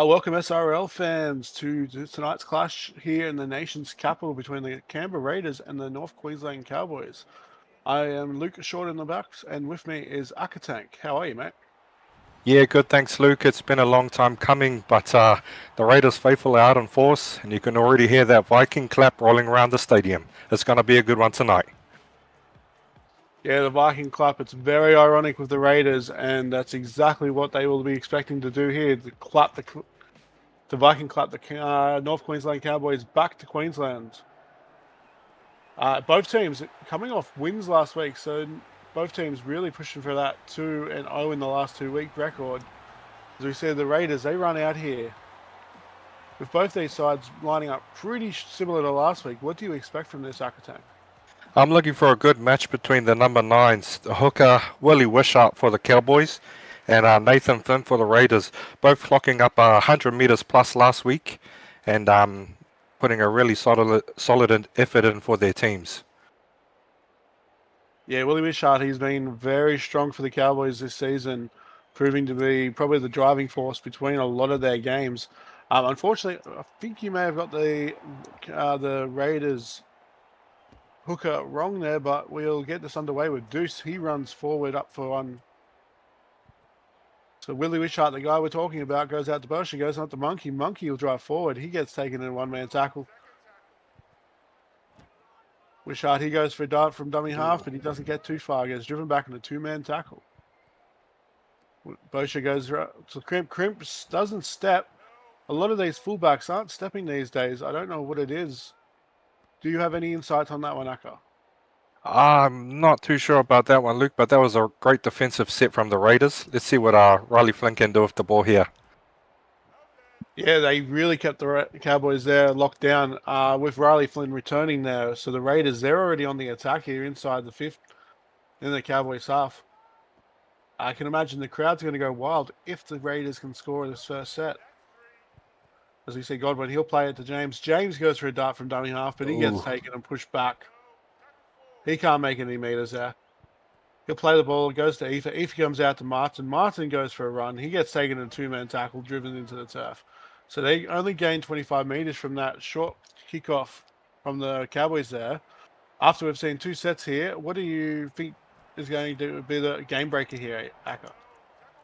Welcome SRL fans to tonight's clash here in the nation's capital between the Canberra Raiders and the North Queensland Cowboys. I am Luke Short in the backs, and with me is Akatank. How are you, mate? Yeah, good. Thanks, Luke. It's been a long time coming, but the Raiders faithful are out in force, and you can already hear that Viking clap rolling around the stadium. It's going to be a good one tonight. Yeah, the Viking clap. It's very ironic with the Raiders, and that's exactly what they will be expecting to do here. The Viking clap the North Queensland Cowboys back to Queensland. Both teams coming off wins last week, so both teams really pushing for that 2-0 in the last 2 week record. As we said, the Raiders, they run out here. With both these sides lining up pretty similar to last week, what do you expect from this Akatank? I'm looking for a good match between the number nines, the hooker Willie Wishart for the Cowboys, and Nathan Flynn for the Raiders. Both clocking up 100 meters plus last week, and putting a really solid effort in for their teams. Yeah, Willie Wishart, he's been very strong for the Cowboys this season, proving to be probably the driving force between a lot of their games. Unfortunately, I think you may have got the Raiders hooker wrong there, but we'll get this underway with Deuce. He runs forward up for one. So Willie Wishart, the guy we're talking about, goes out to Bosher, goes out to Monkey. Monkey will drive forward. He gets taken in one-man tackle. Wishart, he goes for a dart from dummy half, but he doesn't get too far. Gets driven back in a two-man tackle. Bosher goes to Crimp. Crimp doesn't step. A lot of these fullbacks aren't stepping these days. I don't know what it is. Do you have any insight on that one, Akka? I'm not too sure about that one, Luke, but that was a great defensive set from the Raiders. Let's see what Riley Flynn can do with the ball here. Yeah, they really kept the Cowboys there locked down with Riley Flynn returning there. So the Raiders, they're already on the attack here inside the fifth in the Cowboys half. I can imagine the crowd's going to go wild if the Raiders can score this first set. As we see Godwin, he'll play it to James. James goes for a dart from dummy half, but he gets taken and pushed back. He can't make any meters there. He'll play the ball, goes to Aoife. Aoife comes out to Martin. Martin goes for a run. He gets taken in a two-man tackle, driven into the turf. So they only gained 25 meters from that short kickoff from the Cowboys there. After we've seen two sets here, what do you think is going to be the game breaker here, Akka?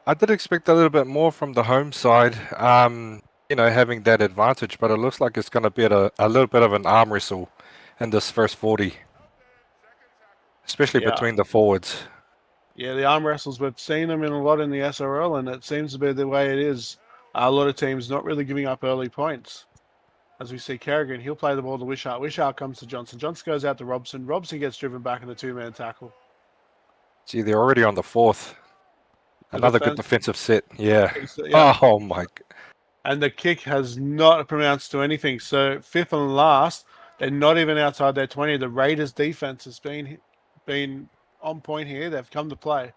I did expect a little bit more from the home side, having that advantage, but it looks like it's going to be a little bit of an arm wrestle in this first 40, especially Yeah. between the forwards. Yeah, the arm wrestles, we've seen them in a lot in the SRL, and it seems to be the way it is. A lot of teams not really giving up early points. As we see Kerrigan, he'll play the ball to Wishart. Wishart comes to Johnson. Johnson goes out to Robson. Robson gets driven back in the two-man tackle. See, they're already on the fourth. Another good defensive set. Yeah. Yeah. Oh my. And the kick has not pronounced to anything. So fifth and last, they're not even outside their 20. The Raiders' defense has been on point here. They've come to play.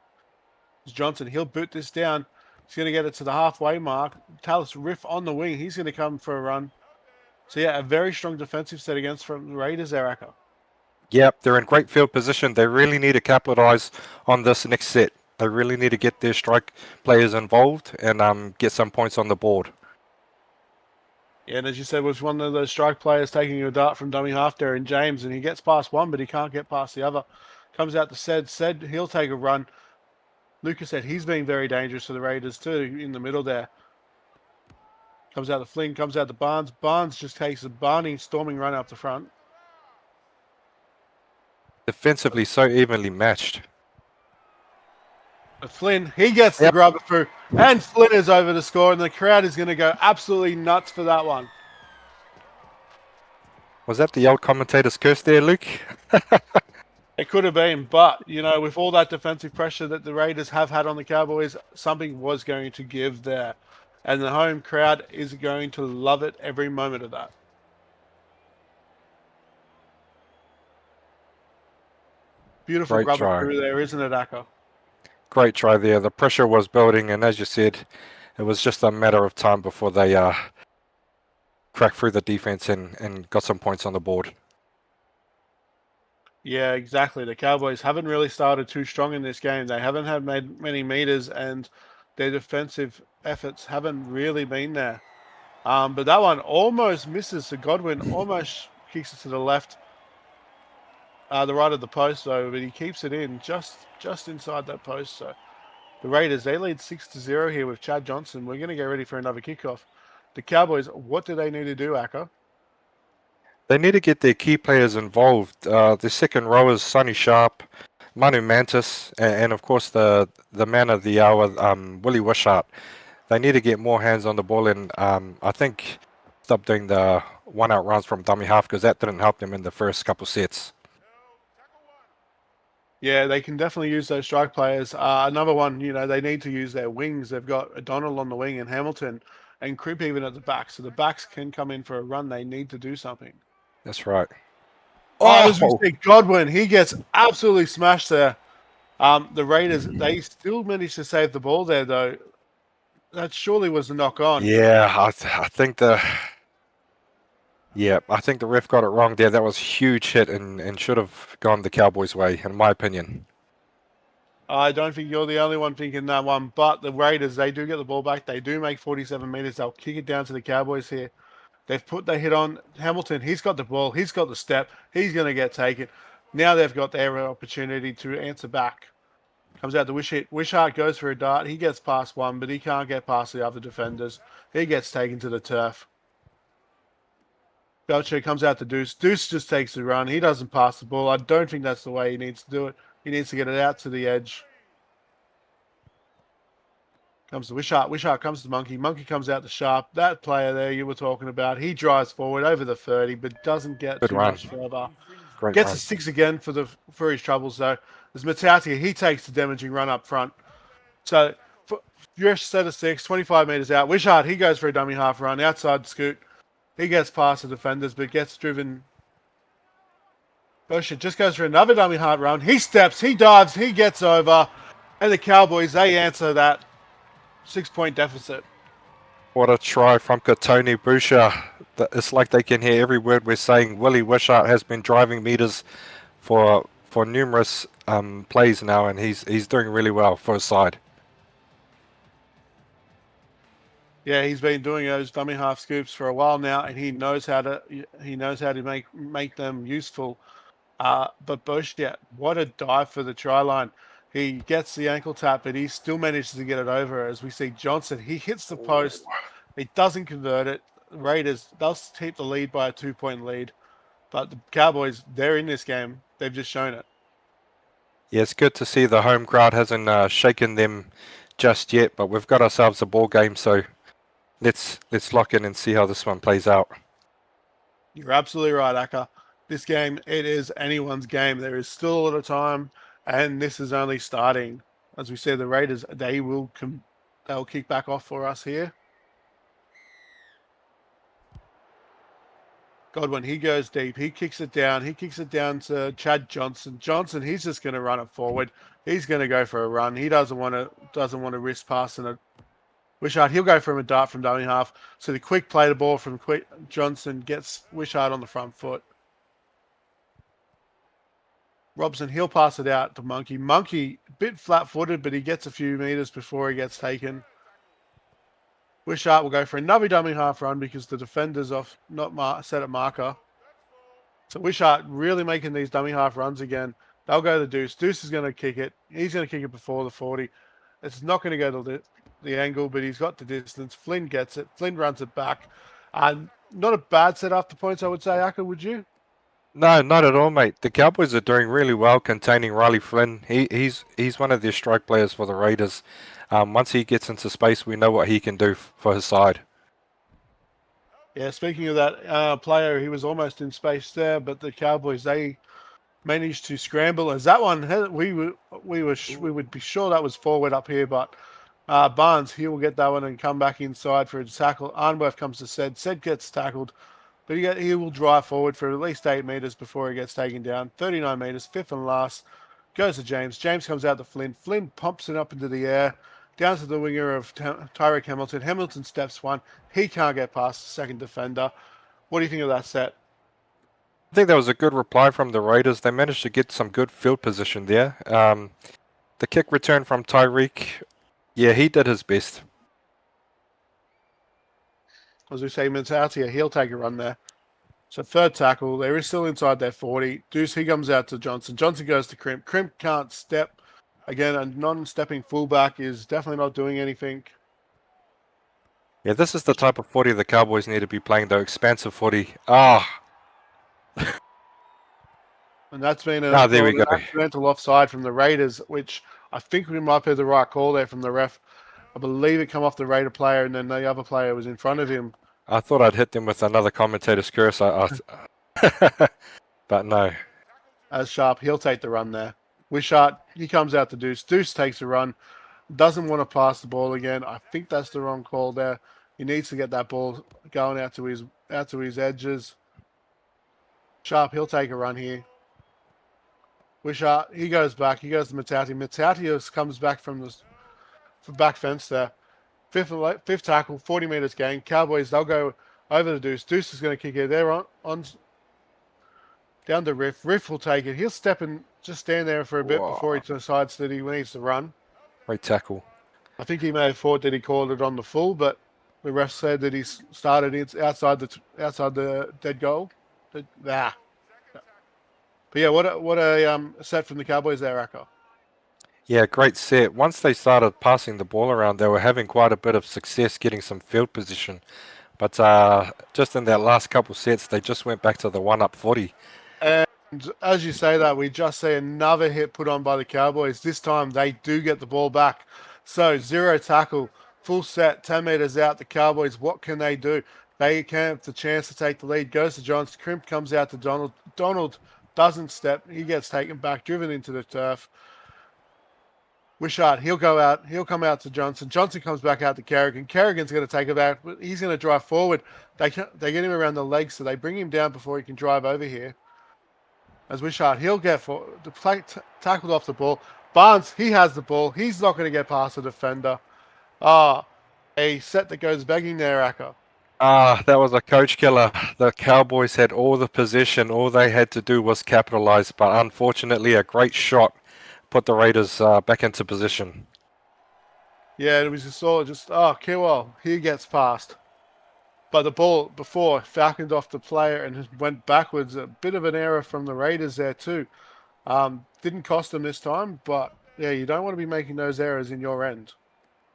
It's Johnson, he'll boot this down. He's going to get it to the halfway mark. Tallis Riff on the wing. He's going to come for a run. So yeah, a very strong defensive set against from the Raiders, Eraka. Yep, they're in great field position. They really need to capitalize on this next set. They really need to get their strike players involved and get some points on the board. Yeah, and as you said, was one of those strike players taking a dart from dummy half there in James, and he gets past one, but he can't get past the other. Comes out to Sed. Sed, he'll take a run. Lucas said he's been very dangerous for the Raiders too in the middle there. Comes out to Flynn, comes out to Barnes. Barnes just takes a Barney storming run up the front. Defensively so evenly matched. But Flynn, he gets the grubber through, and Flynn is over to score, and the crowd is going to go absolutely nuts for that one. Was that the old commentator's curse there, Luke? It could have been, but, with all that defensive pressure that the Raiders have had on the Cowboys, something was going to give there. And the home crowd is going to love it every moment of that. Beautiful rubber through there, isn't it, Akka? Great try there. The pressure was building, and as you said, it was just a matter of time before they cracked through the defense and got some points on the board. Yeah, exactly. The Cowboys haven't really started too strong in this game. They haven't had made many meters, and their defensive efforts haven't really been there. But that one almost misses. So Godwin almost kicks it to the left, the right of the post though, but he keeps it in just inside that post. So the Raiders, they lead 6-0 here with Chad Johnson. We're going to get ready for another kickoff. The Cowboys, what do they need to do, Akka? They need to get their key players involved. The second rowers, Sonny Sharp, Manu Mantis, and of course the man of the hour, Willie Wishart. They need to get more hands on the ball, and I think stop doing the one-out runs from dummy half because that didn't help them in the first couple sets. Yeah, they can definitely use those strike players. Another one, they need to use their wings. They've got O'Donnell on the wing and Hamilton and Cripp even at the back. So the backs can come in for a run. They need to do something. That's right. Oh, as we see, Godwin, he gets absolutely smashed there. The Raiders, they still managed to save the ball there, though. That surely was a knock on. Yeah, I think I think the ref got it wrong there. That was a huge hit and should have gone the Cowboys' way, in my opinion. I don't think you're the only one thinking that one, but the Raiders, they do get the ball back. They do make 47 meters. They'll kick it down to the Cowboys here. They've put their hit on Hamilton. He's got the ball. He's got the step. He's going to get taken. Now they've got their opportunity to answer back. Comes out to Wishart. Wishart goes for a dart. He gets past one, but he can't get past the other defenders. He gets taken to the turf. Belcher comes out to Deuce. Deuce just takes the run. He doesn't pass the ball. I don't think that's the way he needs to do it. He needs to get it out to the edge. Comes to Wishart. Wishart comes to Monkey. Monkey comes out to Sharp. That player there you were talking about, he drives forward over the 30, but doesn't get Good too run. much further. Great Gets run. a 6 again for his troubles, though. There's Matautia. He takes the damaging run up front. So, your set of 6, 25 meters out. Wishart, he goes for a dummy half run. Outside scoot. He gets past the defenders, but gets driven. Bosher just goes for another dummy half run. He steps. He dives. He gets over. And the Cowboys, they answer that 6-point deficit. What a try from Katoni Boucher. It's like they can hear every word we're saying. Willie Wishart has been driving meters for numerous plays now, and he's doing really well for his side. Yeah, he's been doing those dummy half scoops for a while now, and he knows how to make them useful. But Bush, yeah, what a dive for the try line. He gets the ankle tap, but he still manages to get it over. As we see Johnson, he hits the post. He doesn't convert it. Raiders does keep the lead by a 2-point lead. But the Cowboys, they're in this game. They've just shown it. Yeah, it's good to see the home crowd hasn't shaken them just yet, but we've got ourselves a ball game, so let's lock in and see how this one plays out. You're absolutely right, Akka. This game, it is anyone's game. There is still a lot of time, and this is only starting. As we see, the Raiders, they'll kick back off for us here. Godwin, he goes deep. He kicks it down. He kicks it down to Chad Johnson. Johnson, he's just going to run it forward. He's going to go for a run. He doesn't want to risk passing it. Wishart, he'll go from a dart from dummy half. So the quick play the ball from Johnson gets Wishart on the front foot. Robson, he'll pass it out to Monkey. Monkey, a bit flat-footed, but he gets a few meters before he gets taken. Wishart will go for another dummy half run because the defender's off, not set at marker. So Wishart really making these dummy half runs again. They'll go to Deuce. Deuce is going to kick it. He's going to kick it before the 40. It's not going to go to the angle, but he's got the distance. Flynn gets it. Flynn runs it back. Not a bad set after points, I would say, Akka, would you? No, not at all, mate. The Cowboys are doing really well containing Riley Flynn. He's one of their strike players for the Raiders. Once he gets into space, we know what he can do for his side. Yeah, speaking of that player, he was almost in space there, but the Cowboys, they managed to scramble. As that one, we would be sure that was forward up here, but Barnes, he will get that one and come back inside for a tackle. Arnworth comes to Sed. Sed gets tackled, but he will drive forward for at least 8 meters before he gets taken down. 39 meters, fifth and last. Goes to James. James comes out to Flynn. Flynn pumps it up into the air, down to the winger of Tyreek Hamilton. Hamilton steps one. He can't get past the second defender. What do you think of that set? I think that was a good reply from the Raiders. They managed to get some good field position there. The kick return from Tyreek, Yeah, he did his best. As we say, Mentatia, he'll take a run there. So third tackle, there is still inside their 40. Deuce, he comes out to Johnson. Johnson goes to Crimp. Crimp can't step. Again, a non-stepping fullback is definitely not doing anything. Yeah, this is the type of footy the Cowboys need to be playing, though. Expansive footy. Ah, And that's been there we called go. an accidental offside from the Raiders, which I think we might be the right call there from the ref. I believe it come off the Raider player, and then the other player was in front of him. I thought I'd hit them with another commentator's curse, but no. As Sharp, he'll take the run there. Wishart, he comes out to Deuce. Deuce takes a run, doesn't want to pass the ball again. I think that's the wrong call there. He needs to get that ball going out to his edges. Sharp, he'll take a run here. Wishart, he goes back. He goes to Matati. Matati comes back from the back fence there. Fifth tackle, 40 meters gain. Cowboys, they'll go over the Deuce. Deuce is going to kick it there on down to Riff. Riff will take it. He'll step and just stand there for a bit before he decides that he needs to run. Great tackle. I think he may have thought that he called it on the full, but the ref said that he started outside the dead goal. But yeah, what a set from the Cowboys there, Racco. Yeah, great set. Once they started passing the ball around, they were having quite a bit of success getting some field position. But just in that last couple sets, they just went back to the 1-up 40. And as you say that, we just see another hit put on by the Cowboys. This time they do get the ball back. So 0 tackle, full set, 10 meters out. The Cowboys, what can they do? They can have the chance to take the lead. Goes to Johns. Crimp comes out to Donald. Donald doesn't step. He gets taken back, driven into the turf. Wishart, he'll go out. He'll come out to Johnson. Johnson comes back out to Carrigan. Carrigan's going to take it back. He's going to drive forward. They get him around the legs, so they bring him down before he can drive over here. As Wishart, he'll get tackled off the ball. Barnes, he has the ball. He's not going to get past the defender. A set that goes begging there, Acker. That was a coach killer. The Cowboys had all the possession. All they had to do was capitalize. But unfortunately, a great shot put the Raiders back into position. Yeah, it was Kiwal, he gets past. But the ball before falconed off the player and went backwards. A bit of an error from the Raiders there too. Didn't cost them this time, but yeah, you don't want to be making those errors in your end.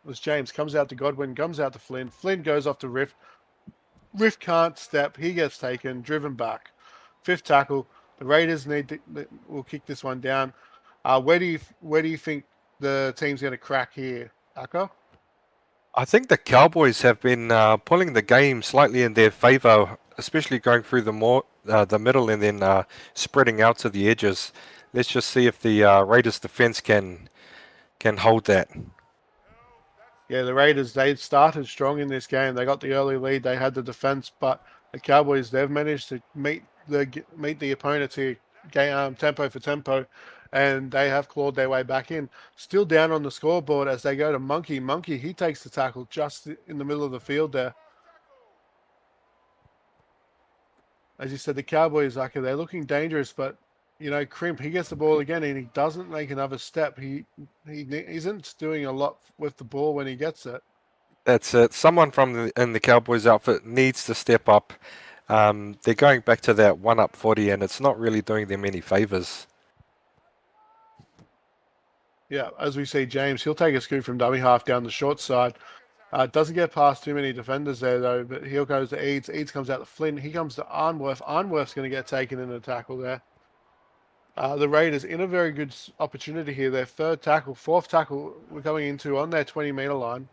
As James comes out to Godwin, comes out to Flynn. Flynn goes off to Riff. Riff can't step. He gets taken, driven back. Fifth tackle. The Raiders will kick this one down. Where do you think the team's going to crack here, Akka? I think the Cowboys have been pulling the game slightly in their favor, especially going through the middle and then spreading out to the edges. Let's just see if the Raiders defense can hold that. Yeah, the Raiders, they started strong in this game. They got the early lead. They had the defense, but the Cowboys, they've managed to meet the opponents here, tempo for tempo, and they have clawed their way back in. Still down on the scoreboard as they go to Monkey. Monkey, he takes the tackle just in the middle of the field there. As you said, the Cowboys, they're looking dangerous, but Crimp, he gets the ball again and he doesn't make another step. He isn't doing a lot with the ball when he gets it. That's it. Someone in the Cowboys outfit needs to step up. They're going back to that 1-up 40 and it's not really doing them any favors. Yeah, as we see James, he'll take a scoop from dummy half down the short side. Doesn't get past too many defenders there, though, but he'll goes to Eads. Eads comes out to Flynn. He comes to Arnworth. Arnworth's going to get taken in a tackle there. The Raiders in a very good opportunity here. Their fourth tackle we're coming into on their 20-meter line.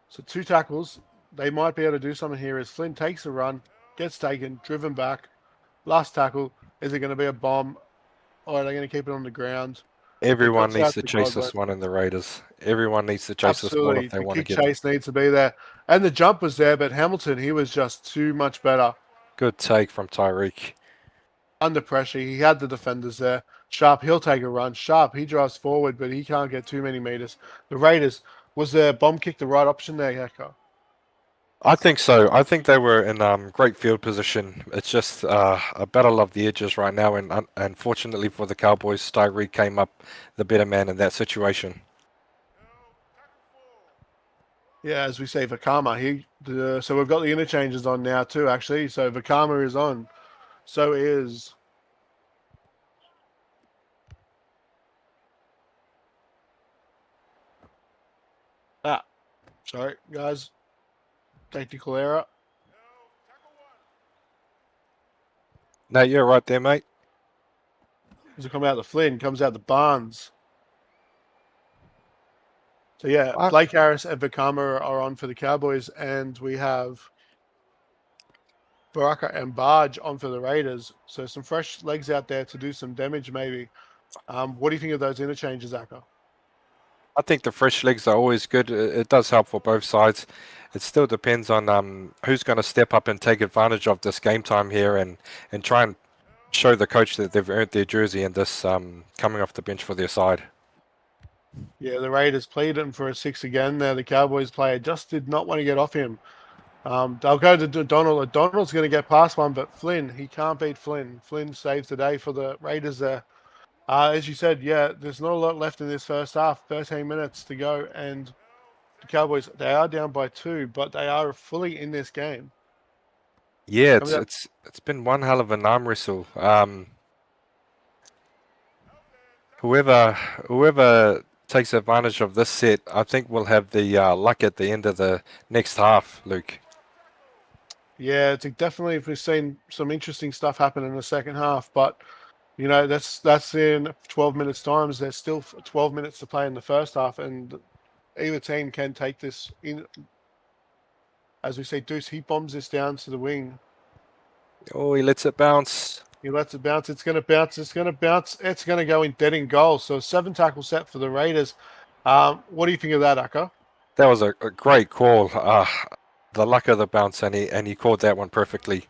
So 2 tackles. They might be able to do something here as Flynn takes a run, gets taken, driven back. Last tackle. Is it going to be a bomb or are they going to keep it on the ground? Everyone needs to chase this one in the Raiders. Everyone needs to chase this ball if they want to get it. The kick chase needs to be there. And the jump was there, but Hamilton, he was just too much better. Good take from Tyreek. Under pressure, he had the defenders there. Sharp, he'll take a run. Sharp, he drives forward, but he can't get too many meters. The Raiders, was the bomb kick the right option there, Hector? I think so. I think they were in great field position. It's just a battle of the edges right now, and unfortunately for the Cowboys, Tyreek came up the better man in that situation. Yeah, as we say, Vakama. So we've got the interchanges on now too, actually. So Vakama is on. So is ah, sorry guys, technical error. No, you're right there, mate. Does it come out the Flynn? Comes out the Barnes. So yeah, Ah, Blake Harris and Vakama are on for the Cowboys, and we have Baraka and Barge on for the Raiders. So some fresh legs out there to do some damage, maybe. What do you think of those interchanges, Aka? I think the fresh legs are always good. It does help for both sides. It still depends on who's going to step up and take advantage of this game time here and try and show the coach that they've earned their jersey in this coming off the bench for their side. Yeah, the Raiders played him for a six again. There, the Cowboys player just did not want to get off him. They'll go to Donald. Donald's going to get past one, but Flynn, he can't beat Flynn. Flynn saved today for the Raiders there. As you said, yeah, there's not a lot left in this first half. 13 minutes to go, and the Cowboys, they are down by 2, but they are fully in this game. Yeah, Comes out, it's been one hell of an arm wrestle. Whoever whoever takes advantage of this set, I think will have the luck at the end of the next half, Luke. yeah, it's definitely, we've seen some interesting stuff happen in the second half, but that's in 12 minutes times. There's still 12 minutes to play in the first half, and either team can take this in. As we say, Deuce, he bombs this down to the wing. Oh, he lets it bounce. He lets it bounce. It's going to bounce. It's going to bounce. It's going to go in dead in goal. So 7 tackle set for the Raiders. What do you think of that, Aka? That was a great call. The luck of the bounce, and he called that one perfectly.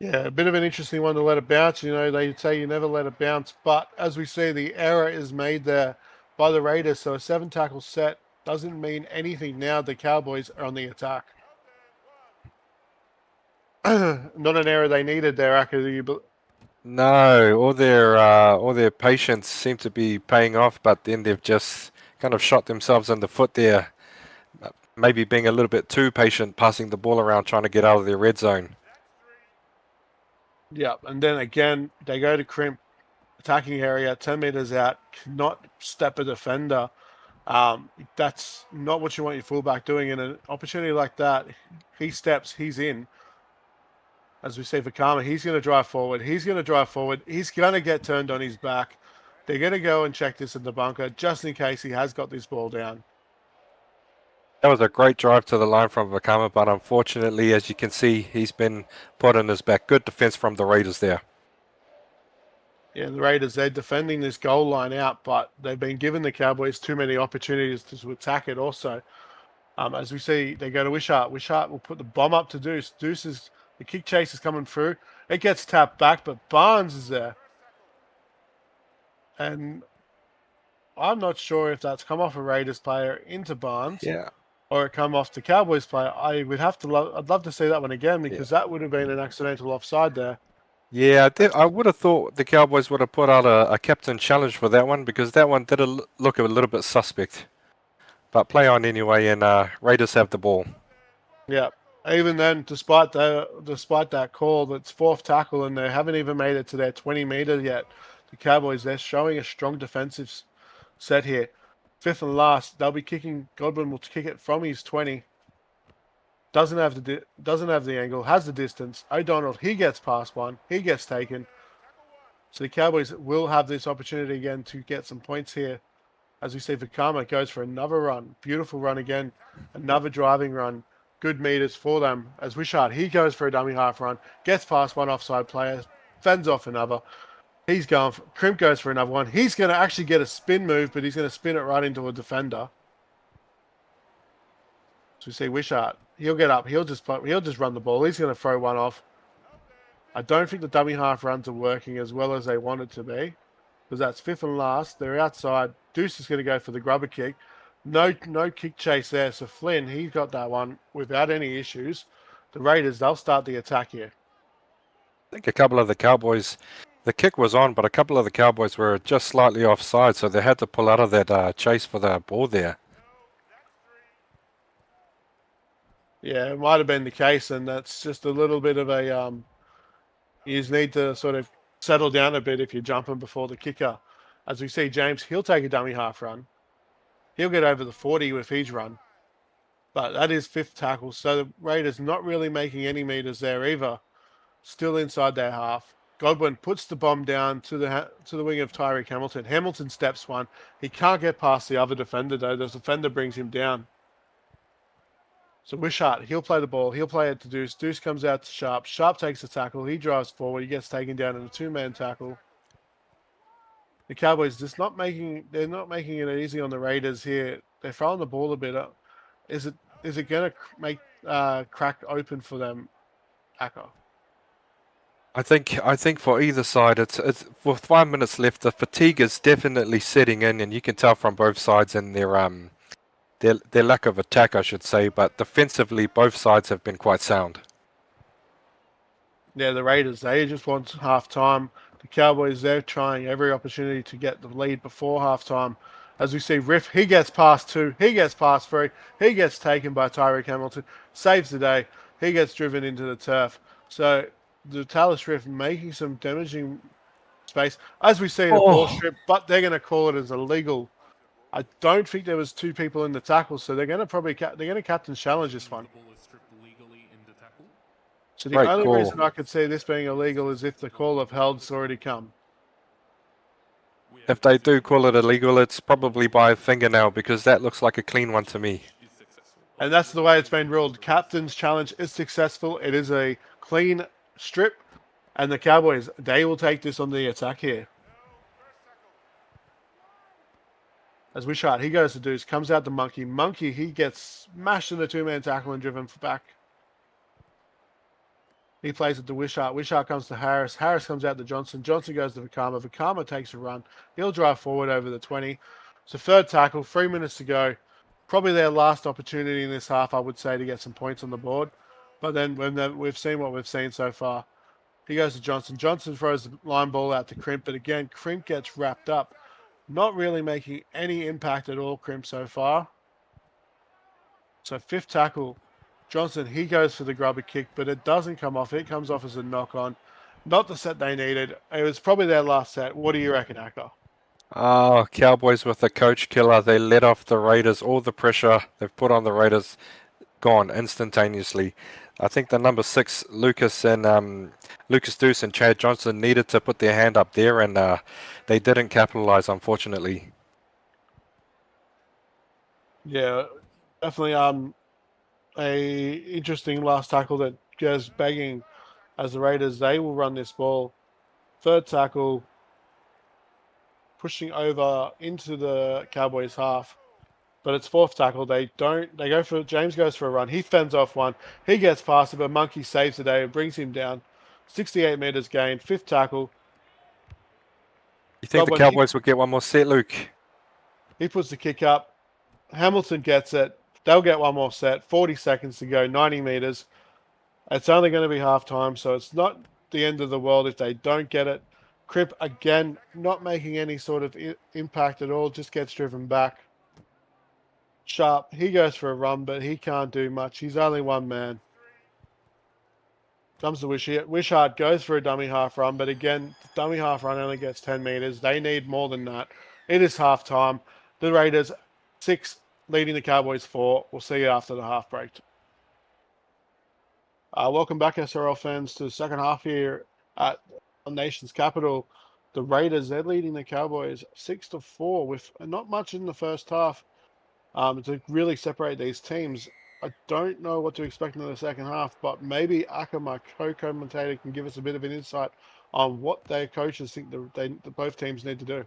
Yeah, a bit of an interesting one to let it bounce. They say you never let it bounce, but as we see, the error is made there by the Raiders. So a 7 tackle set doesn't mean anything now. The Cowboys are on the attack. Not an error they needed there, Aka. No, all their patience seemed to be paying off, but then they've just kind of shot themselves in the foot there. Maybe being a little bit too patient, passing the ball around, trying to get out of their red zone. Yeah, and then again, they go to crimp attacking area, 10 meters out, cannot step a defender. That's not what you want your fullback doing. In an opportunity like that, he steps, he's in. As we say for Karma, he's going to drive forward. He's going to drive forward. He's going to get turned on his back. They're going to go and check this in the bunker just in case he has got this ball down. That was a great drive to the line from Vakama, but unfortunately, as you can see, he's been put on his back. Good defense from the Raiders there. Yeah, the Raiders, they're defending this goal line out, but they've been given the Cowboys too many opportunities to attack it also. As we see, they go to Wishart. Wishart will put the bomb up to Deuce. The kick chase is coming through. It gets tapped back, but Barnes is there. And I'm not sure if that's come off a Raiders player into Barnes Yeah, or it come off the Cowboys player. I would have to. I'd love to see that one again yeah. because that would have been an accidental offside there. Yeah, I would have thought the Cowboys would have put out a captain challenge for that one because that one did look a little bit suspect. But play on anyway, and Raiders have the ball. Yeah. Even then, despite that call, that's fourth tackle, and they haven't even made it to their 20-meter yet. The Cowboys, they're showing a strong defensive set here. Fifth and last, they'll be kicking. Godwin will kick it from his 20. Doesn't have the angle, has the distance. O'Donnell, he gets past one, he gets taken. So the Cowboys will have this opportunity again to get some points here. As we see, Vakama goes for another run. Beautiful run again. Another driving run. Good meters for them. As Wishart, he goes for a dummy half run. Gets past one offside player. Fends off another. He's going for, Crimp goes for another one. He's going to actually get a spin move, but he's going to spin it right into a defender. So we see Wishart. He'll get up. He'll just run the ball. He's going to throw one off. I don't think the dummy half runs are working as well as they want it to be. Because that's fifth and last. They're outside. Deuce is going to go for the grubber kick. No kick chase there. So Flynn, he's got that one without any issues. The Raiders, they'll start the attack here. I think a couple of the Cowboys The kick was on, but a couple of the Cowboys were just slightly offside, so they had to pull out of that chase for the ball there. Yeah, it might have been the case, and that's just a little bit of a you just need to sort of settle down a bit if you're jumping before the kicker. As we see, James, he'll take a dummy half run. He'll get over the 40 with his run, but that is fifth tackle, so the Raiders not really making any meters there either. Still inside their half. Godwin puts the bomb down to the wing of Tyreek Hamilton. Hamilton steps one. He can't get past the other defender though. The defender brings him down. So Wishart, he'll play the ball. He'll play it to Deuce. Deuce comes out to Sharp. Sharp takes the tackle. He drives forward. He gets taken down in a two-man tackle. The Cowboys just not making. They're not making it easy on the Raiders here. They're throwing the ball a bit. Is it going to make crack open for them, Acker? I think for either side, it's with 5 minutes left, the fatigue is definitely setting in, and you can tell from both sides in their lack of attack, I should say. But defensively, both sides have been quite sound. Yeah, the Raiders, they just want half time. The Cowboys, they're trying every opportunity to get the lead before half time. As we see, Riff, he gets past two, he gets past three, he gets taken by Tyreek Hamilton, saves the day, he gets driven into the turf. So the Talus Riff making some damaging space, as we see in a ball strip, but they're going to call it as illegal. I don't think there was two people in the tackle, so they're going to captain's challenge this one. So the only reason I could see this being illegal is if the call of held's already come. If they do call it illegal, it's probably by a fingernail because that looks like a clean one to me. And that's the way it's been ruled. Captain's challenge is successful. It is a clean strip. And the Cowboys, they will take this on the attack here. As Wishart, he goes to Deuce, comes out to Monkey. Monkey, he gets smashed in the two-man tackle and driven back. He plays it to Wishart. Wishart comes to Harris. Harris comes out to Johnson. Johnson goes to Vakama. Vakama takes a run. He'll drive forward over the 20. So third tackle, 3 minutes to go. Probably their last opportunity in this half, I would say, to get some points on the board. But then when we've seen what we've seen so far, he goes to Johnson. Johnson throws the line ball out to Crimp. But again, Crimp gets wrapped up. Not really making any impact at all, Crimp, so far. So fifth tackle, Johnson, he goes for the grubber kick, but it doesn't come off. It comes off as a knock-on. Not the set they needed. It was probably their last set. What do you reckon, Acker? Oh, Cowboys with the coach killer. They let off the Raiders. All the pressure they've put on the Raiders gone instantaneously. I think the number 6, Lucas Deuce and Chad Johnson needed to put their hand up there, and they didn't capitalize, unfortunately. Yeah, definitely a interesting last tackle that goes begging as the Raiders, they will run this ball. Third tackle, pushing over into the Cowboys half. But it's fourth tackle. James goes for a run. He fends off one. He gets past it, but Monkey saves the day and brings him down. 68 meters gained. Fifth tackle. You think the Cowboys would get one more set, Luke? He puts the kick up. Hamilton gets it. They'll get one more set. 40 seconds to go. 90 meters. It's only going to be half time, so it's not the end of the world if they don't get it. Crip, again, not making any sort of impact at all. Just gets driven back. Sharp, he goes for a run, but he can't do much. He's only one man. Comes to Wishart. Wishart goes for a dummy half run, but again, the dummy half run only gets 10 meters. They need more than that. It is half time. The Raiders 6, leading the Cowboys 4. We'll see you after the half break. Welcome back, SRL fans, to the second half here at the nation's capital. The Raiders, they're leading the Cowboys 6-4 with not much in the first half. To really separate these teams. I don't know what to expect in the second half, but maybe Aka, my co-commentator, can give us a bit of an insight on what their coaches think both teams need to do.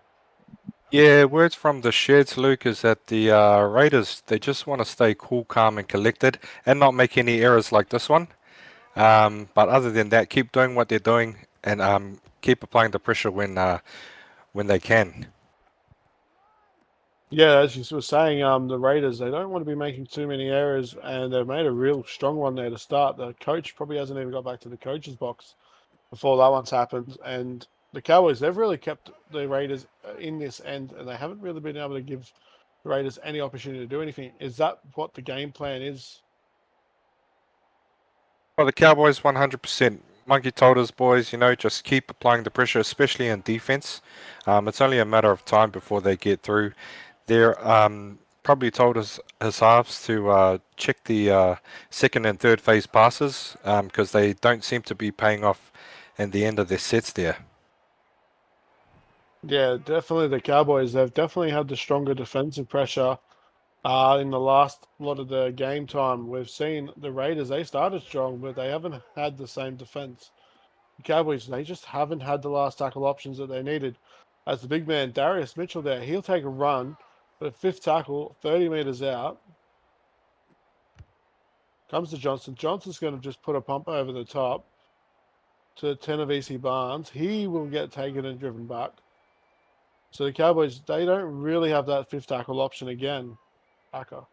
Yeah, words from the sheds, Luke, is that the Raiders, they just want to stay cool, calm, and collected and not make any errors like this one. But other than that, keep doing what they're doing and keep applying the pressure when they can. Yeah, as you were saying, the Raiders, they don't want to be making too many errors, and they've made a real strong one there to start. The coach probably hasn't even got back to the coach's box before that one's happened, and the Cowboys, they've really kept the Raiders in this end, and they haven't really been able to give the Raiders any opportunity to do anything. Is that what the game plan is? Well, the Cowboys 100%. Monkey told us, boys, just keep applying the pressure, especially in defense. It's only a matter of time before they get through. They're probably told his halves to check the second and third phase passes because they don't seem to be paying off in the end of their sets there. Yeah, definitely the Cowboys. They've definitely had the stronger defensive pressure in the last lot of the game time. We've seen the Raiders, they started strong, but they haven't had the same defense. The Cowboys, they just haven't had the last tackle options that they needed. As the big man, Darius Mitchell there, he'll take a run, but fifth tackle, 30 meters out, comes to Johnson. Johnson's going to just put a pump over the top to Tenavisi Barnes. He will get taken and driven back. So the Cowboys, they don't really have that fifth tackle option again. Acker.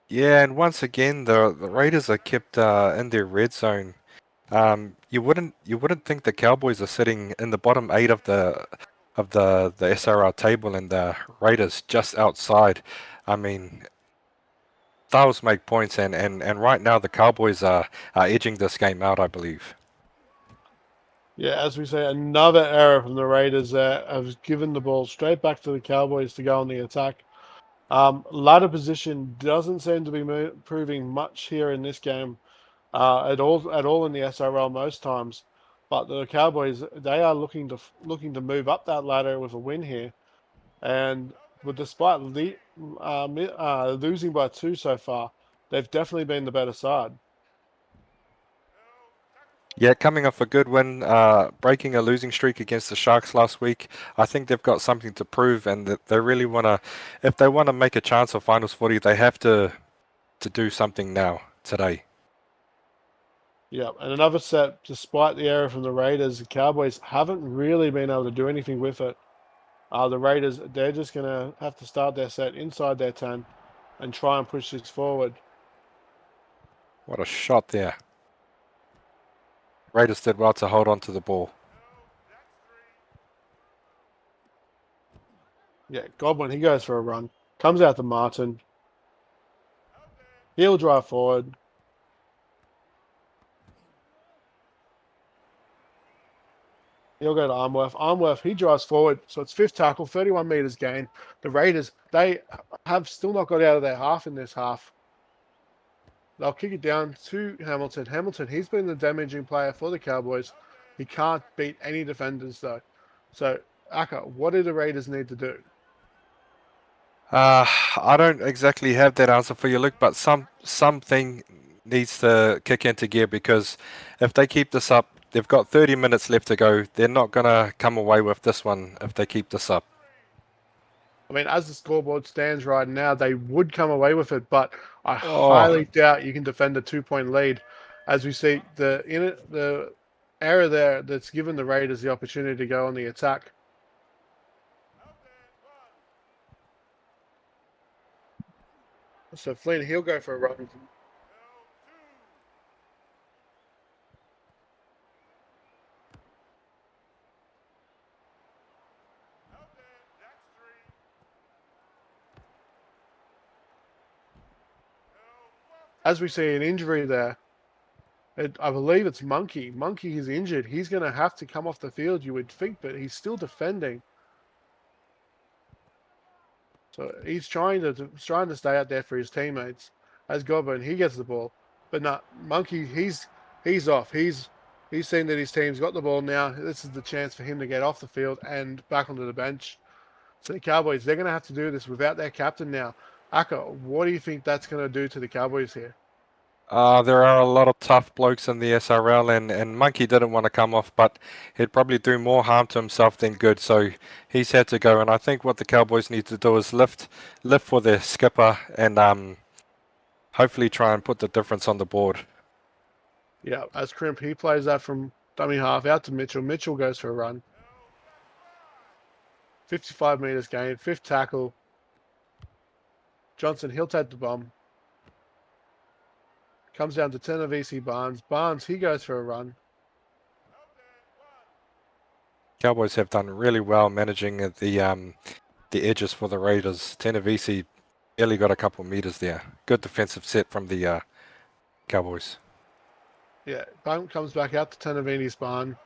Yeah, and once again, the Raiders are kept in their red zone. You wouldn't think the Cowboys are sitting in the bottom eight of the SRL table and the Raiders just outside. I mean, they'll make points, and right now the Cowboys are edging this game out, I believe. Yeah, as we say, another error from the Raiders there has given the ball straight back to the Cowboys to go on the attack. Ladder position doesn't seem to be proving much here in this game at all in the SRL most times. But the Cowboys, they are looking to move up that ladder with a win here, and despite losing by 2 so far, they've definitely been the better side. Yeah, coming off a good win, breaking a losing streak against the Sharks last week. I think they've got something to prove, and that they really want to, if they want to make a chance of finals footy, they have to do something now today. Yeah, and another set, despite the error from the Raiders, the Cowboys haven't really been able to do anything with it. The Raiders, they're just going to have to start their set inside their 10 and try and push this forward. What a shot there! Raiders did well to hold on to the ball. Yeah, Godwin, he goes for a run. Comes out to Martin. He'll drive forward. He'll go to Armworth. Armworth, he drives forward. So it's fifth tackle, 31 meters gain. The Raiders, they have still not got out of their half in this half. They'll kick it down to Hamilton. Hamilton, he's been the damaging player for the Cowboys. He can't beat any defenders, though. So, Aka, what do the Raiders need to do? I don't exactly have that answer for you, Luke, but something needs to kick into gear because if they keep this up, they've got 30 minutes left to go. They're not gonna come away with this one if they keep this up. I mean, as the scoreboard stands right now, they would come away with it, but I Oh, highly doubt you can defend a 2 point lead. As we see the error there that's given the Raiders the opportunity to go on the attack. So Flynn, he'll go for a run. As we see an injury there, I believe it's Monkey. Monkey is injured. He's going to have to come off the field, you would think, but he's still defending. So he's trying to stay out there for his teammates. As Godwin, he gets the ball, but not Monkey. He's off. He's seen that his team's got the ball now. This is the chance for him to get off the field and back onto the bench. So the Cowboys, they're going to have to do this without their captain now. Aka, what do you think that's going to do to the Cowboys here? there are a lot of tough blokes in the SRL, and Monkey didn't want to come off, but he'd probably do more harm to himself than good, so he's had to go. And I think what the Cowboys need to do is lift for their skipper and hopefully try and put the difference on the board. Yeah, as Crimp, he plays that from dummy half out to Mitchell. Mitchell goes for a run. 55 meters gain, fifth tackle. Johnson, he'll take the bomb. Comes down to Tenavisi Barnes. Barnes, he goes for a run. Cowboys have done really well managing the edges for the Raiders. Tenevisi barely got a couple meters there. Good defensive set from the Cowboys. Yeah, Bunt comes back out to Tenavini's barn.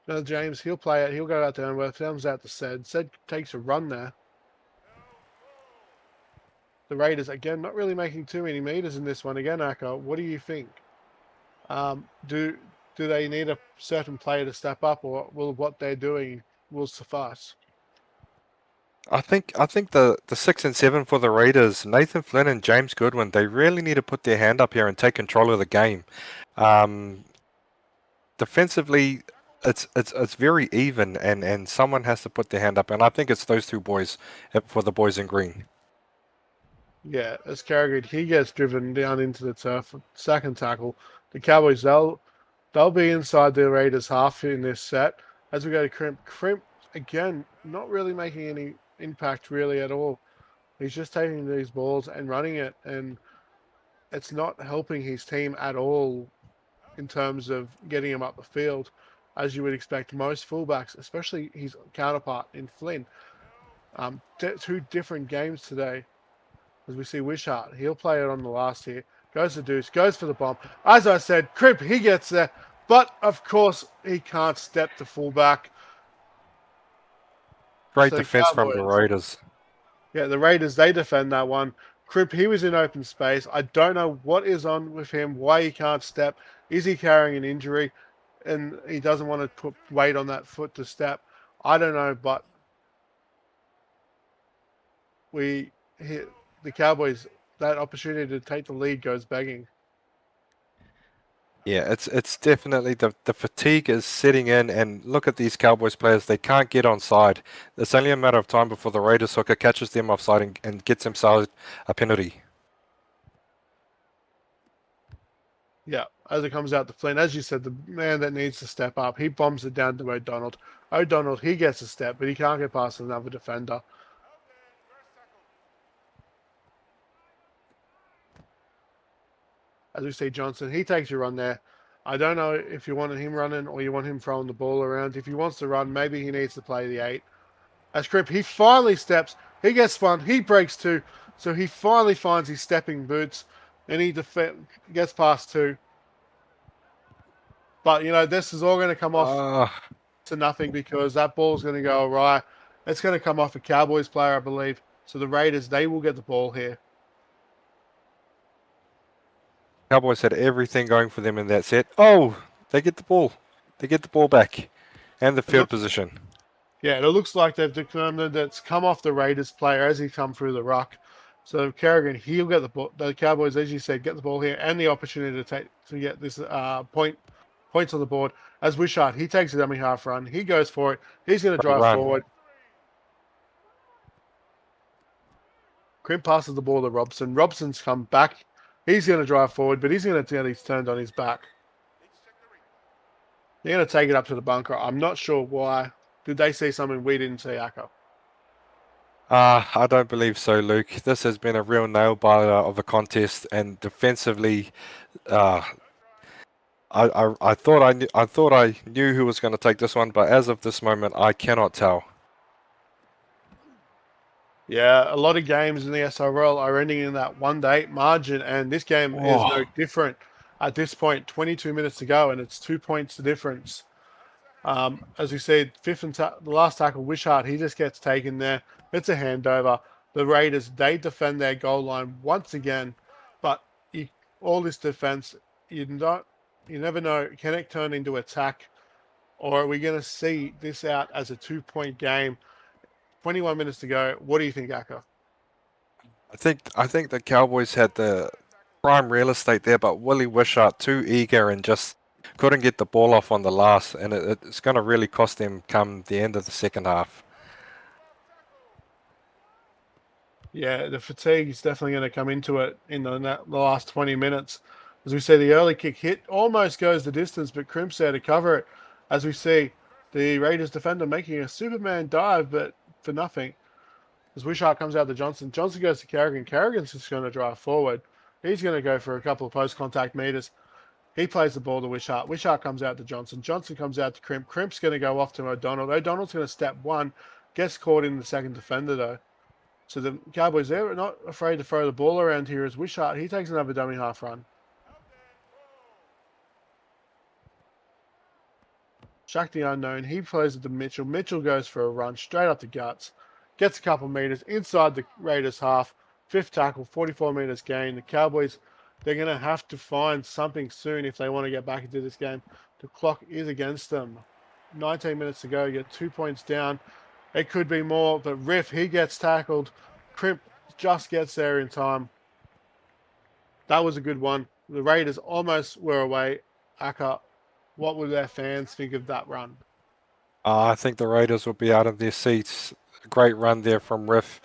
Now James, he'll play it. He'll go out to Unworth. Comes out to Sed. Sed takes a run there. The Raiders, again, not really making too many meters in this one. Again, Aka, what do you think? Do they need a certain player to step up, or will what they're doing will suffice? I think the 6 and 7 for the Raiders, Nathan Flynn and James Goodwin, they really need to put their hand up here and take control of the game. Um, Defensively, it's very even, and someone has to put their hand up, and I think it's those two boys for the boys in green. Yeah, as Carrigan, he gets driven down into the turf, second tackle. The Cowboys, they'll be inside the Raiders half in this set. As we go to Crimp, Crimp again, not really making any impact really at all. He's just taking these balls and running it, and it's not helping his team at all in terms of getting him up the field, as you would expect most fullbacks, especially his counterpart in Flynn. Two different games today. As we see Wishart, he'll play it on the last here. Goes to Deuce, goes for the bomb. As I said, Crimp, he gets there. But, of course, he can't step to fullback. Great So the defense from the Cowboys, Raiders. yeah, the Raiders, they defend that one. Crimp, he was in open space. I don't know what is on with him, why he can't step. Is he carrying an injury? And he doesn't want to put weight on that foot to step. I don't know, but we hit the Cowboys, that opportunity to take the lead goes begging. Yeah, it's definitely the fatigue is setting in, and look at these Cowboys players. They can't get onside. It's only a matter of time before the Raiders hooker catches them offside and gets himself a penalty. Yeah, as it comes out to Flynn, as you said, the man that needs to step up, he bombs it down to O'Donnell. O'Donnell, he gets a step, but he can't get past another defender. As we see Johnson, he takes a run there. I don't know if you want him running or you want him throwing the ball around. If he wants to run, maybe he needs to play the 8. As Crip, he finally steps. He gets spun. He breaks 2. So he finally finds his stepping boots and he gets past 2. But, this is all going to come off to nothing because that ball's going to go awry. It's going to come off a Cowboys player, I believe. So the Raiders, they will get the ball here. Cowboys had everything going for them in that set. Oh, they get the ball. They get the ball back, and the field position. Yeah, it looks like they've determined that it's come off the Raiders player as he come through the ruck. So Kerrigan, he'll get the ball. The Cowboys, as you said, get the ball here and the opportunity to get this points on the board. As Wishart, he takes a dummy half run. He goes for it. He's going to drive forward. Crimp passes the ball to Robson. Robson's come back. He's going to drive forward, but he's going to get his turned on his back. They're going to take it up to the bunker. I'm not sure why. Did they see something we didn't see, Akko? I don't believe so, Luke. This has been a real nail-biter of a contest, and defensively, I thought I knew who was going to take this one, but as of this moment, I cannot tell. Yeah, a lot of games in the SRL are ending in that 1-8 margin, and this game is no different. At this point, 22 minutes to go, and it's 2 points the difference. As we said, the last tackle, Wishart, he just gets taken there. It's a handover. The Raiders, they defend their goal line once again, but all this defense, you never know, can it turn into attack, or are we going to see this out as a 2-point game? 21 minutes to go. What do you think, Akka? I think the Cowboys had the prime real estate there, but Willie Wishart too eager and just couldn't get the ball off on the last, and it's going to really cost them come the end of the second half. Yeah, the fatigue is definitely going to come into it in the last 20 minutes. As we see, the early kick hit almost goes the distance, but Crimp's there to cover it. As we see, the Raiders defender making a Superman dive, but for nothing. As Wishart comes out to Johnson. Johnson goes to Carrigan. Carrigan's just going to drive forward. He's going to go for a couple of post-contact meters. He plays the ball to Wishart. Wishart comes out to Johnson. Johnson comes out to Crimp. Crimp's going to go off to O'Donnell. O'Donnell's going to step one. Gets caught in the second defender, though. So the Cowboys, they're not afraid to throw the ball around here as Wishart. He takes another dummy half run. Shaq the Unknown. He plays it to Mitchell. Mitchell goes for a run straight up the guts. Gets a couple meters inside the Raiders half. Fifth tackle, 44 meters gain. The Cowboys, they're going to have to find something soon if they want to get back into this game. The clock is against them. 19 minutes to go. You get 2 points down. It could be more, but Riff, he gets tackled. Crimp just gets there in time. That was a good one. The Raiders almost were away. Aka, what would their fans think of that run? I think the Raiders will be out of their seats. Great run there from Riff.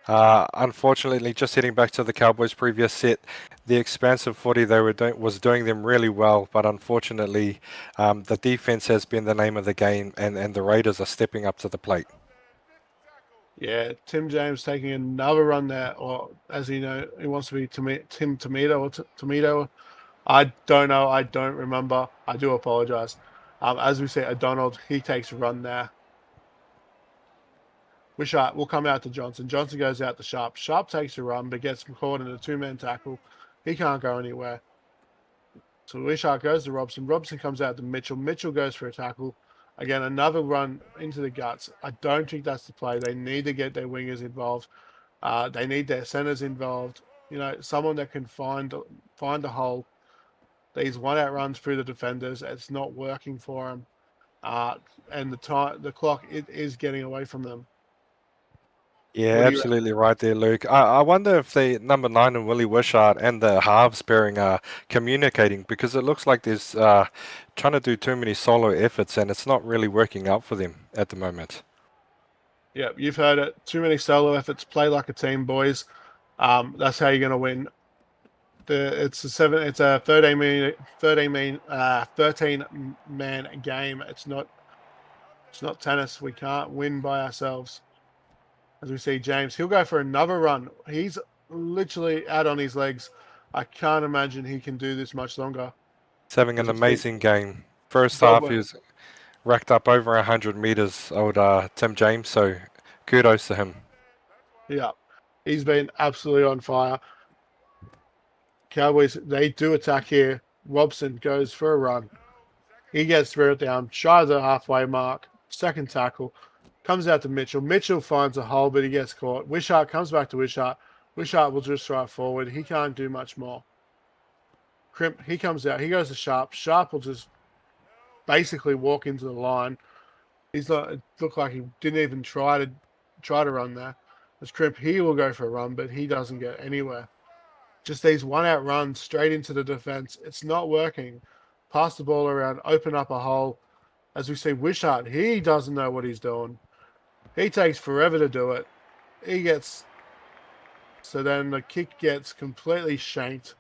Unfortunately, just heading back to the Cowboys' previous set, the expansive footy they were doing was doing them really well, but unfortunately, the defense has been the name of the game, and the Raiders are stepping up to the plate. Yeah, Tim James taking another run there, or as you know, he wants to be Tim Tomato or Tomato. I don't know. I don't remember. I do apologize. As we say, Donald, he takes a run there. Wishart will come out to Johnson. Johnson goes out to Sharp. Sharp takes a run, but gets caught in a two-man tackle. He can't go anywhere. So Wishart goes to Robson. Robson comes out to Mitchell. Mitchell goes for a tackle. Again, another run into the guts. I don't think that's the play. They need to get their wingers involved. They need their centers involved. You know, someone that can find a hole. These one-out runs through the defenders. It's not working for them. And the clock, it is getting away from them. Yeah, What do you reckon? absolutely right there, Luke. I wonder if the number 9 and Willie Wishart and the halves pairing are communicating, because it looks like there's trying to do too many solo efforts and it's not really working out for them at the moment. Yeah, you've heard it. Too many solo efforts. Play like a team, boys. That's how you're going to win. It's a 13 man game. It's not tennis. We can't win by ourselves. As we see James, he'll go for another run. He's literally out on his legs. I can't imagine he can do this much longer. He's having As an we see, amazing game. First well half, he worth. was racked up over 100 meters, old Tim James, so kudos to him. Yeah, he's been absolutely on fire. Cowboys, they do attack here. Robson goes for a run. He gets through it down, shy of the halfway mark. Second tackle. Comes out to Mitchell. Mitchell finds a hole, but he gets caught. Wishart comes back to Wishart. Wishart will just drive forward. He can't do much more. Crimp, he comes out. He goes to Sharp. Sharp will just basically walk into the line. It looked like he didn't even try to run there. As Crimp, he will go for a run, but he doesn't get anywhere. Just these one-out runs straight into the defense. It's not working. Pass the ball around, open up a hole. As we see Wishart, he doesn't know what he's doing. He takes forever to do it. So then the kick gets completely shanked.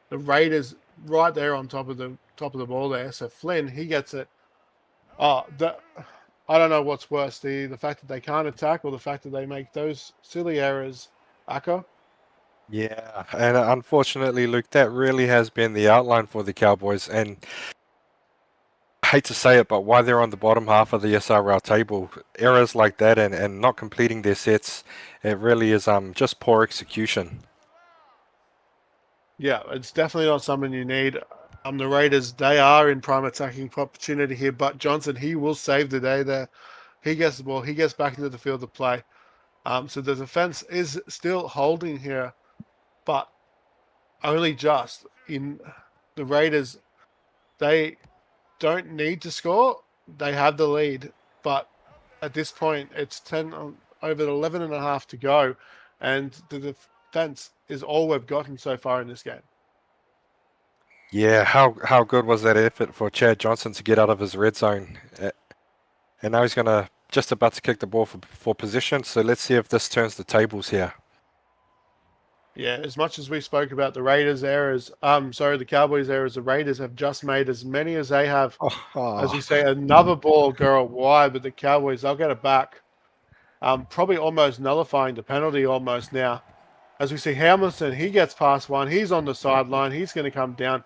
The Raiders right there on top of the ball there. So Flynn, he gets it. Oh, I don't know what's worse, the fact that they can't attack or the fact that they make those silly errors. Aka? Yeah, and unfortunately, Luke, that really has been the outline for the Cowboys. And I hate to say it, but why they're on the bottom half of the SRL table, errors like that and not completing their sets, it really is just poor execution. Yeah, it's definitely not something you need. The Raiders, they are in prime attacking opportunity here, but Johnson, he will save the day there. He gets the ball, he gets back into the field of play. So the defense is still holding here, but only just. In the Raiders, they don't need to score. They have the lead, but at this point, it's 10 over 11 and a half to go, and the defense is all we've gotten so far in this game. Yeah, how good was that effort for Chad Johnson to get out of his red zone? And now he's gonna just about to kick the ball for position. So let's see if this turns the tables here. Yeah, as much as we spoke about the Raiders errors, the Cowboys errors, the Raiders have just made as many as they have. As we say, another ball go wide, but the Cowboys, they'll get it back. Probably almost nullifying the penalty almost now. As we see Hamilton, he gets past one. He's on the sideline. He's going to come down.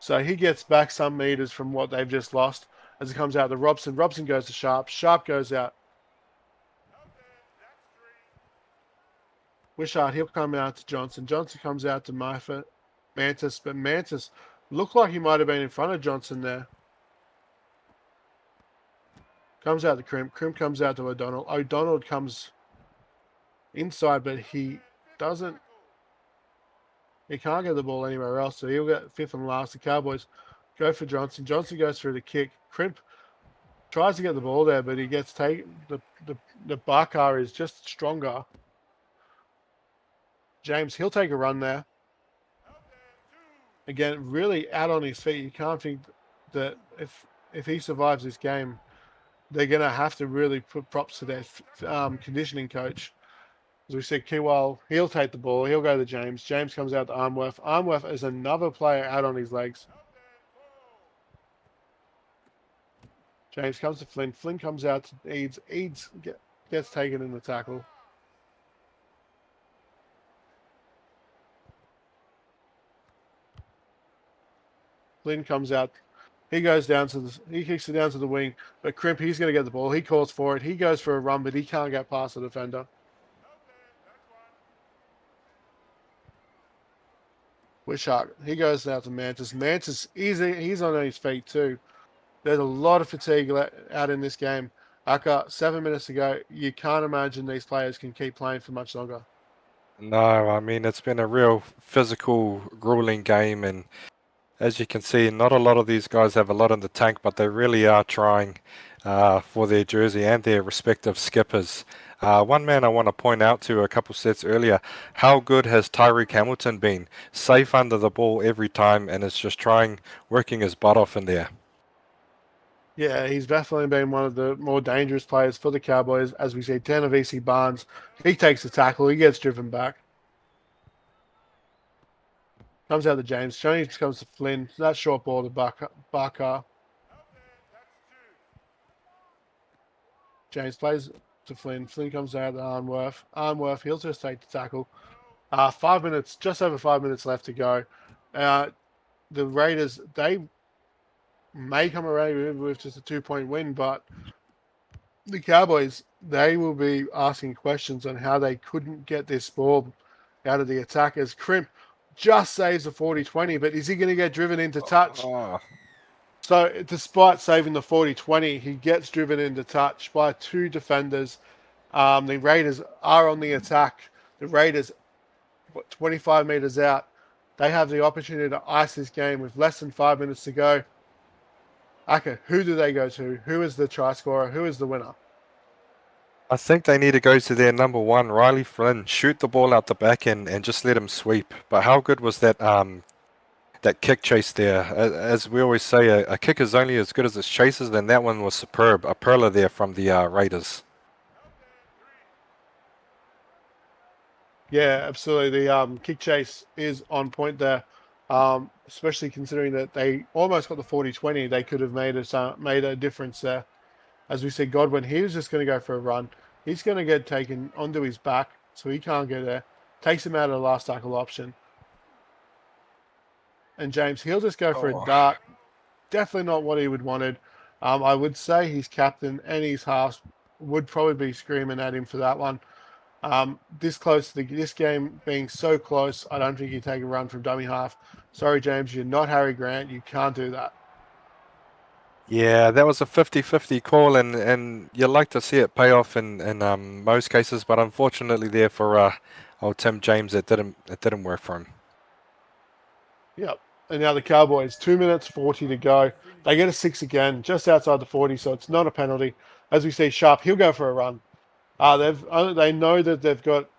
So he gets back some meters from what they've just lost as it comes out to Robson. Robson goes to Sharp. Sharp goes out. Wishart, he'll come out to Johnson. Johnson comes out to Mantis, but Mantis looked like he might have been in front of Johnson there. Comes out to Crimp. Crimp comes out to O'Donnell. O'Donnell comes inside, but he doesn't. He can't get the ball anywhere else, so he'll get fifth and last. The Cowboys go for Johnson. Johnson goes through the kick. Crimp tries to get the ball there, but he gets taken. The Barker is just stronger. James, he'll take a run there. Again, really out on his feet. You can't think that if he survives this game, they're going to have to really put props to their conditioning coach. As we said, Kiwal, he'll take the ball. He'll go to James. James comes out to Armworth. Armworth is another player out on his legs. James comes to Flynn. Flynn comes out to Eads. Eads gets taken in the tackle. Flynn comes out. He goes down to he kicks it down to the wing, but Crimp, he's going to get the ball. He calls for it. He goes for a run, but he can't get past the defender. Wishart, he goes down to Mantis. Mantis, he's on his feet too. There's a lot of fatigue out in this game. Aka, 7 minutes to go. You can't imagine these players can keep playing for much longer. No, I mean, it's been a real physical, grueling game, and as you can see, not a lot of these guys have a lot in the tank, but they really are trying for their jersey and their respective skippers. One man I want to point out to a couple sets earlier, how good has Tyreek Hamilton been? Safe under the ball every time, and is just working his butt off in there. Yeah, he's definitely been one of the more dangerous players for the Cowboys. As we see, 10 of EC Barnes. He takes the tackle. He gets driven back. Comes out to James. James comes to Flynn. That short ball to Barker. James plays to Flynn. Flynn comes out to Arnworth. Arnworth, he'll just take the tackle. 5 minutes, just over 5 minutes left to go. The Raiders, they may come away with just a 2-point win, but the Cowboys, they will be asking questions on how they couldn't get this ball out of the attack as Crimp just saves a 40-20, but is he going to get driven into touch? Oh. So despite saving the 40-20, he gets driven into touch by two defenders. The Raiders are on the attack. The Raiders, 25 meters out, they have the opportunity to ice this game with less than 5 minutes to go. Aka, who do they go to? Who is the try scorer? Who is the winner? I think they need to go to their number one, Riley Flynn, shoot the ball out the back and just let him sweep. But how good was that kick chase there? As we always say, a kick is only as good as its chases, and that one was superb. A perler there from the Raiders. Yeah, absolutely. The kick chase is on point there, especially considering that they almost got the 40-20. They could have made a difference there. As we said, Godwin, he was just going to go for a run. He's going to get taken onto his back, so he can't get there. Takes him out of the last tackle option. And James, he'll just go for a dart. Definitely not what he would wanted. I would say his captain and his halves would probably be screaming at him for that one. This close to this game being so close, I don't think you take a run from dummy half. Sorry, James, you're not Harry Grant. You can't do that. Yeah, that was a 50-50 call, and you like to see it pay off in most cases, but unfortunately there for old Tim James, it didn't work for him. Yep. And now the Cowboys, 2 minutes 40 to go. They get a 6 again, just outside the 40, so it's not a penalty. As we see, Sharp, he'll go for a run. They know that they've got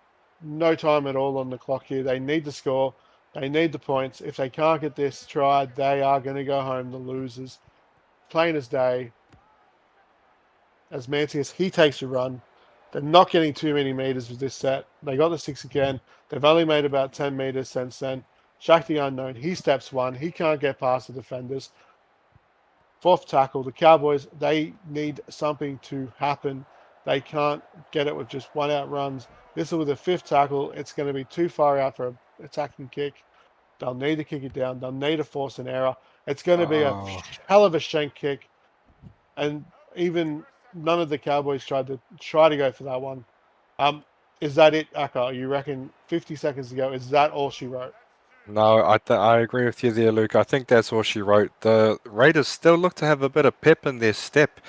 no time at all on the clock here. They need to score. They need the points. If they can't get this tried, they are going to go home the losers. Plain as day. As Mantius, he takes a run. They're not getting too many meters with this set. They got the 6 again. They've only made about 10 meters since then. Shaq the Unknown, he steps one. He can't get past the defenders. Fourth tackle. The Cowboys, they need something to happen. They can't get it with just one out runs. This is with a fifth tackle. It's going to be too far out for an attacking kick. They'll need to kick it down. They'll need to force an error. It's going to be a Oh, hell of a shank kick, and even none of the Cowboys try to go for that one. Um, is that it, Aka? You reckon 50 seconds ago? Is that all she wrote? no, I agree with you there, Luke. I think that's all she wrote. The Raiders still look to have a bit of pep in their step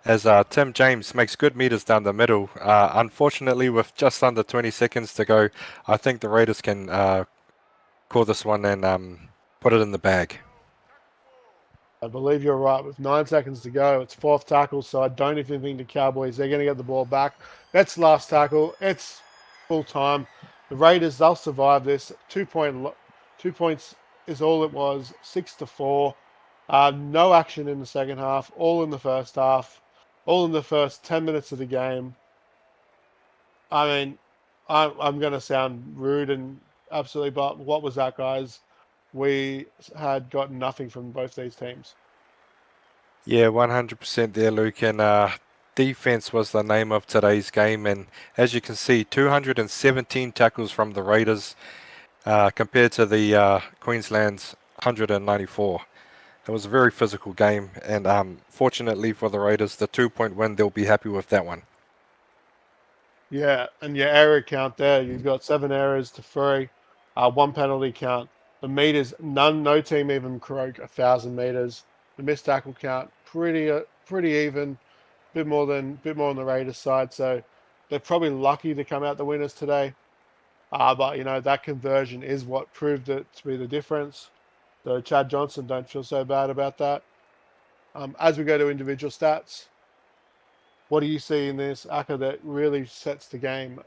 as Tim James makes good meters down the middle. Unfortunately, with just under 20 seconds to go, I think the Raiders can call this one and put it in the bag. I believe you're right. With 9 seconds to go, it's fourth tackle, so I don't even think the Cowboys they're going to get the ball back. That's last tackle. It's full time. The Raiders they'll survive this. 2 points is all it was. 6-4. No action in the second half. All in the first half. All in the first 10 minutes of the game. I mean, I'm going to sound rude and absolutely, but what was that, guys? We had gotten nothing from both these teams. Yeah, 100% there, Luke. And defense was the name of today's game. And as you can see, 217 tackles from the Raiders compared to the Queensland's 194. It was a very physical game. And fortunately for the Raiders, the 2-point win, they'll be happy with that one. Yeah, and your error count there, you've got 7 errors to 3, one penalty count. The meters, no team even broke 1,000 meters. The missed tackle count, pretty even, bit more on the Raiders side. So they're probably lucky to come out the winners today. But that conversion is what proved it to be the difference. So Chad Johnson, don't feel so bad about that. As we go to individual stats, what do you see in this Aka that really sets the game?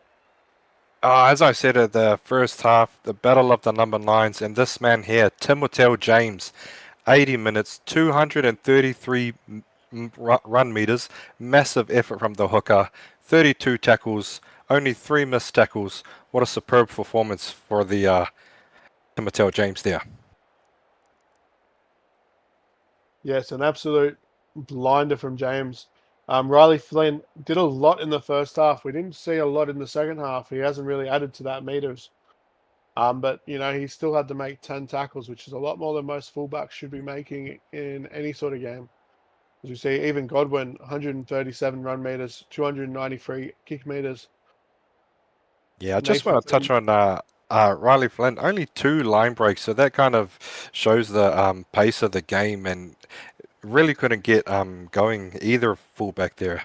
As I said at the first half, the battle of the number nines, and this man here, Timoteo James, 80 minutes, 233 run meters, massive effort from the hooker, 32 tackles, only 3 missed tackles. What a superb performance for the Timoteo James there. Yes, an absolute blinder from James. Riley Flynn did a lot in the first half. We didn't see a lot in the second half. He hasn't really added to that meters. But he still had to make 10 tackles, which is a lot more than most fullbacks should be making in any sort of game. As you see, even Godwin, 137 run meters, 293 kick meters. Yeah, I just Nathan want to touch Flynn, on Riley Flynn. Only 2 line breaks, so that kind of shows the pace of the game and really couldn't get going either fullback there.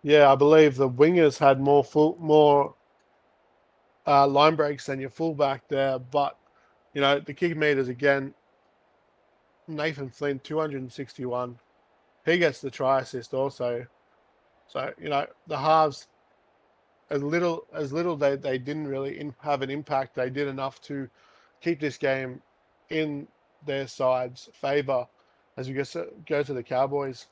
yeah, I believe the wingers had more line breaks than your fullback there, but the kick meters again. Nathan Flynn, 261. He gets the try assist also. So, the halves, as little they didn't really have an impact, they did enough to keep this game in their side's favour as we go to the Cowboys.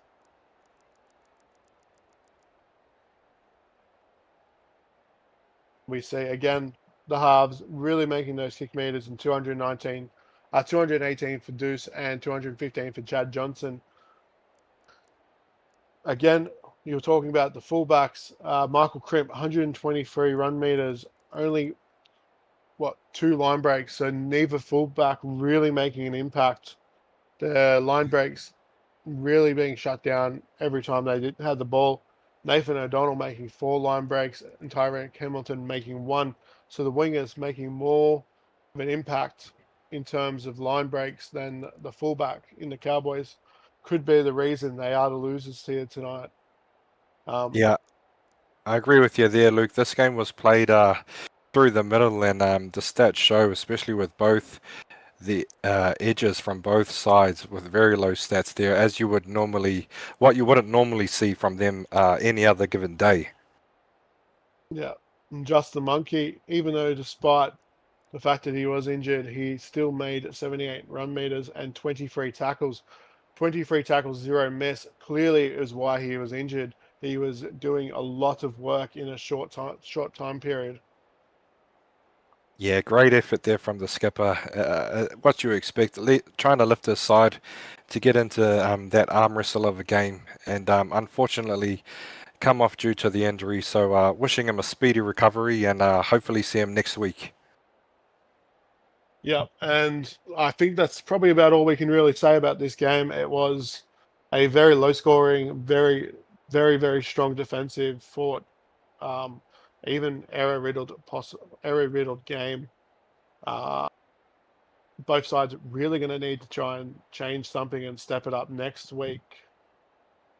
We see again the halves really making those kick meters in 219, 218 for Deuce and 215 for Chad Johnson. Again, you were talking about the fullbacks. Michael Crimp, 123 run meters, only 2 line breaks. So neither fullback really making an impact. The line breaks really being shut down every time they had the ball. Nathan O'Donnell making 4 line breaks and Tyrant Hamilton making 1. So the wingers making more of an impact in terms of line breaks than the fullback in the Cowboys. Could be the reason they are the losers here tonight. Um, Yeah, I agree with you there, Luke. This game was played through the middle, and the stats show, especially with both the edges from both sides, with very low stats there, as you would normally, what you wouldn't normally see from them any other given day. yeah, and just the monkey, even though despite the fact that he was injured, he still made 78 run meters and 23 tackles. 23 tackles, 0 miss. Clearly is why he was injured. He was doing a lot of work in a short time period. Yeah, great effort there from the skipper. What you expect, trying to lift his side to get into that arm wrestle of a game, and unfortunately come off due to the injury. So wishing him a speedy recovery and hopefully see him next week. Yeah, and I think that's probably about all we can really say about this game. It was a very low scoring, very strong defensive fought, um, even error riddled game. Uh, both sides really going to need to try and change something and step it up next week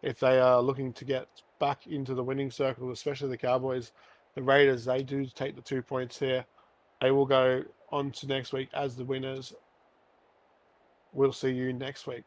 if they are looking to get back into the winning circle, especially the Cowboys. The Raiders, they do take the 2 points here. They will go on to next week as the winners. We'll see you next week.